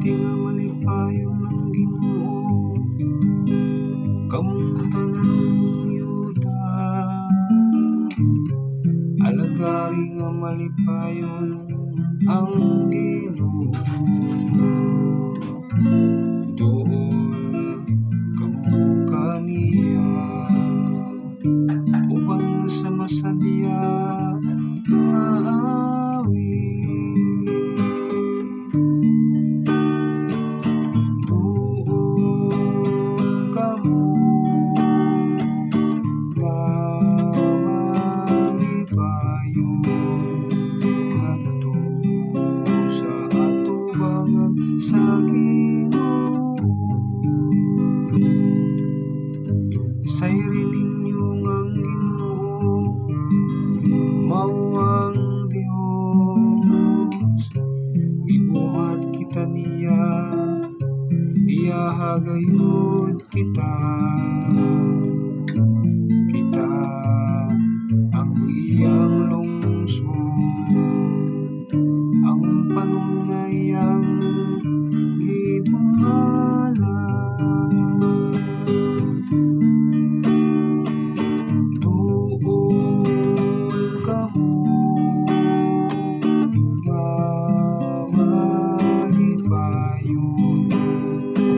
Iti nga malipayong ng Ginoo, kamong tanan yuta. Alagari nga malipayon ang Ginoo, tuol kamo kaniya. Ubang sa masadya nga awit, tuol kamo nga malipayon ngadto sa atubangan sa Ginoo. Sayri ninyo ngang Ginoo, mao ang Dios. Ibuhat kita niya, iyahagayod kita. Kita ang iyang lungsod, ang panungayang gidumala. Tuol kamo nga malipayon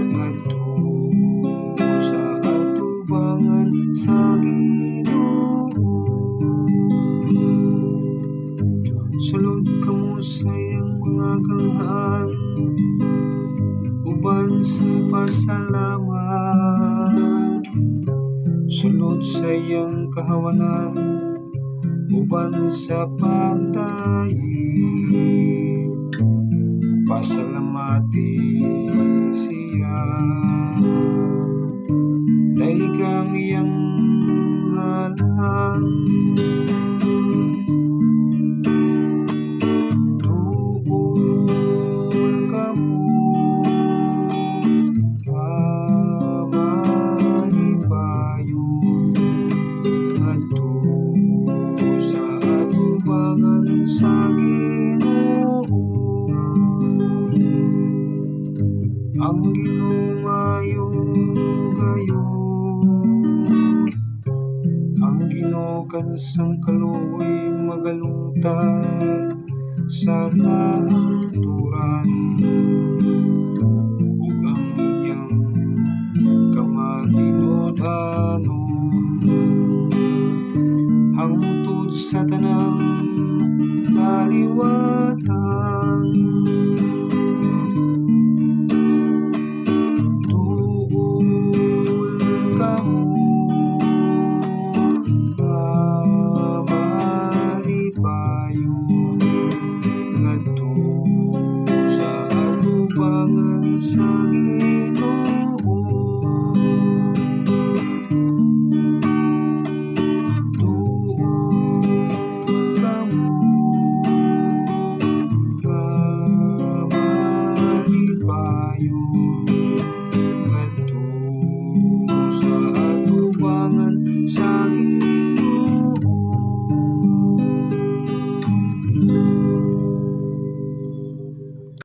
ngadto sa atubangan sa Ginoo. Sulod kamo sa iyang mga ganghaan, uban sa pasalamat. Sulod sa iyang kahawanan, uban sa pagdaig. Pasalamati siya, daigang iyang ngalan. Tuol kamo nga malipayon ngadto sa atubangan sa Ginoo. Ang Ginoo maayo gayud, ang Ginoo kansang kaluoy.